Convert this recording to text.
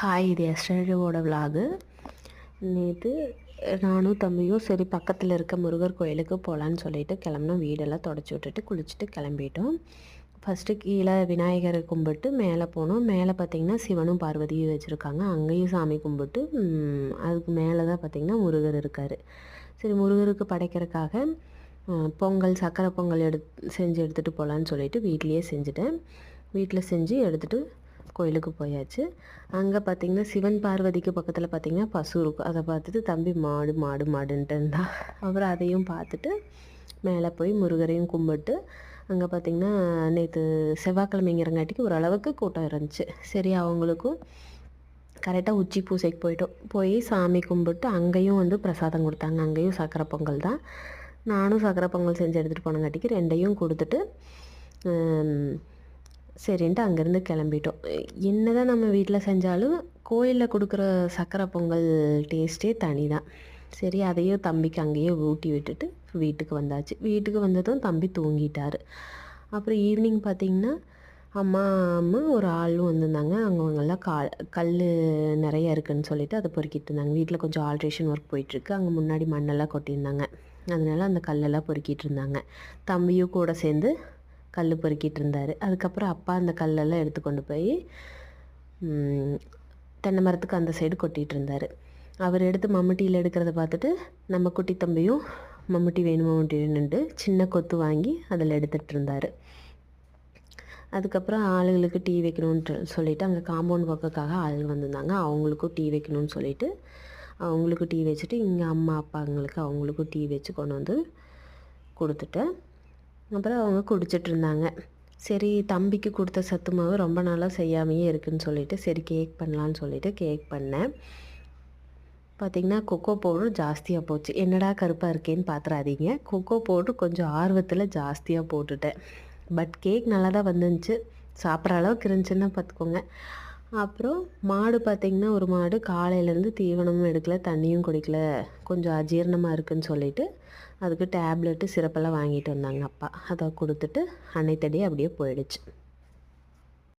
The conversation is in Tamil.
ஹாய், இது எஸ்டர்டேவோட விலாகு. நேற்று நானும் தம்பியும் சரி பக்கத்தில் இருக்க முருகர் கோயிலுக்கு போகலான்னு சொல்லிட்டு கிளம்புனோம். வீடெல்லாம் தொடச்சி விட்டுட்டு குளிச்சுட்டு கிளம்பிட்டோம். ஃபஸ்ட்டு கீழே விநாயகரை கும்பிட்டு மேலே போனோம். மேலே பார்த்திங்கன்னா சிவனும் பார்வதியும் வச்சுருக்காங்க. அங்கேயும் சாமி கும்பிட்டு அதுக்கு மேலே தான் பார்த்திங்கன்னா முருகர் இருக்கார். சரி, முருகருக்கு படைக்கிறதுக்காக பொங்கல், சக்கரை பொங்கல் செஞ்சு எடுத்துகிட்டு போகலான்னு சொல்லிட்டு வீட்லேயே செஞ்சுட்டேன். வீட்டில் செஞ்சு எடுத்துகிட்டு கோயிலுக்கு போயாச்சு. அங்கே பார்த்திங்கன்னா சிவன் பார்வதிக்கு பக்கத்தில் பார்த்திங்கன்னா பசு இருக்கும். அதை பார்த்துட்டு தம்பி மாடு மாடு மாடுன்ட்டு இருந்தான். அப்புறம் அதையும் பார்த்துட்டு மேலே போய் முருகரையும் கும்பிட்டு அங்கே பார்த்திங்கன்னா நேற்று செவ்வாய்க்கிழமைங்கிறங்காட்டிக்கு ஓரளவுக்கு கூட்டம் இருந்துச்சு. சரி, அவங்களுக்கும் கரெக்டாக உச்சி பூசைக்கு போயிட்டோம். போய் சாமி கும்பிட்டு அங்கேயும் பிரசாதம் கொடுத்தாங்க. அங்கேயும் சக்கரை பொங்கல் தான். நானும் சக்கரை பொங்கல் செஞ்சு எடுத்துகிட்டு போனங்காட்டிக்கு ரெண்டையும் கொடுத்துட்டு சரின்ட்டு அங்கேருந்து கிளம்பிட்டோம். என்ன தான் நம்ம வீட்டில் செஞ்சாலும் கோயிலில் கொடுக்குற சக்கரை பொங்கல் டேஸ்ட்டே தனி தான். சரி, அதையும் தம்பிக்கு அங்கேயே ஊட்டி விட்டுட்டு வீட்டுக்கு வந்தாச்சு. வீட்டுக்கு வந்ததும் தம்பி தூங்கிட்டார். அப்புறம் ஈவினிங் பார்த்திங்கன்னா அம்மா ஒரு ஆளும் வந்திருந்தாங்க. அவங்கெல்லாம் கல் நிறைய இருக்குதுன்னு சொல்லிட்டு அதை பொறுக்கிட்டு இருந்தாங்க. வீட்டில் கொஞ்சம் ஆல்ட்ரேஷன் ஒர்க் போயிட்டுருக்கு. அங்கே முன்னாடி மண்ணெல்லாம் கொட்டியிருந்தாங்க. அதனால் அந்த கல்லெல்லாம் பொறுக்கிட்டு இருந்தாங்க. தம்பியும் கூட சேர்ந்து கல் பொறுக்கிட்டு இருந்தார். அதுக்கப்புறம் அப்பா அந்த கல்லெல்லாம் எடுத்து கொண்டு போய் தென்னை மரத்துக்கு அந்த சைடு கொட்டிகிட்டு இருந்தார். அவர் எடுத்து மம்முட்டியில் எடுக்கிறத பார்த்துட்டு நம்ம குட்டி தம்பியும் மம்முட்டி வேணுன்ட்டு சின்ன கொத்து வாங்கி அதில் எடுத்துகிட்டு இருந்தார். அதுக்கப்புறம் ஆளுகளுக்கு டீ வைக்கணுன்ட்டு சொல்லிவிட்டு அங்கே காம்பவுண்ட் பக்கக்காக ஆளுங்க வந்திருந்தாங்க. அவங்களுக்கும் டீ வைக்கணும்னு சொல்லிவிட்டு அவங்களுக்கும் டீ வச்சுட்டு இங்கே அம்மா அப்பாங்களுக்கு அவங்களுக்கும் டீ வச்சு கொண்டு வந்து கொடுத்துட்டேன். அப்புறம் அவங்க குடிச்சிட்டு இருந்தாங்க. சரி, தம்பிக்கு கொடுத்த சத்து மாவு ரொம்ப நாளாக செய்யாமையே இருக்குதுன்னு சொல்லிவிட்டு சரி கேக் பண்ணலான்னு சொல்லிவிட்டு கேக் பண்ணேன். பார்த்திங்கன்னா கொக்கோ பவுட்ரு ஜாஸ்தியாக போச்சு. என்னடா கருப்பாக இருக்கேன்னு பார்த்துறாதீங்க. கொக்கோ பவுட்ரு கொஞ்சம் ஆர்வத்தில் ஜாஸ்தியாக போட்டுட்டேன். பட் கேக் நல்லா தான் வந்துருந்துச்சு. சாப்பிட்ற அளவுக்கு இருந்துச்சுன்னா பார்த்துக்கோங்க. அப்புறம் மாடு பார்த்திங்கன்னா ஒரு மாடு காலையிலேருந்து தீவனமும் எடுக்கலை, தண்ணியும் குடிக்கல, கொஞ்சம் அஜீரணமாக இருக்குதுன்னு சொல்லிவிட்டு அதுக்கு டேப்லெட்டு சிரப்பெல்லாம் வாங்கிட்டு வந்தாங்க அப்பா. அதை கொடுத்துட்டு அன்னைத்தடி அப்படியே போயிடுச்சு.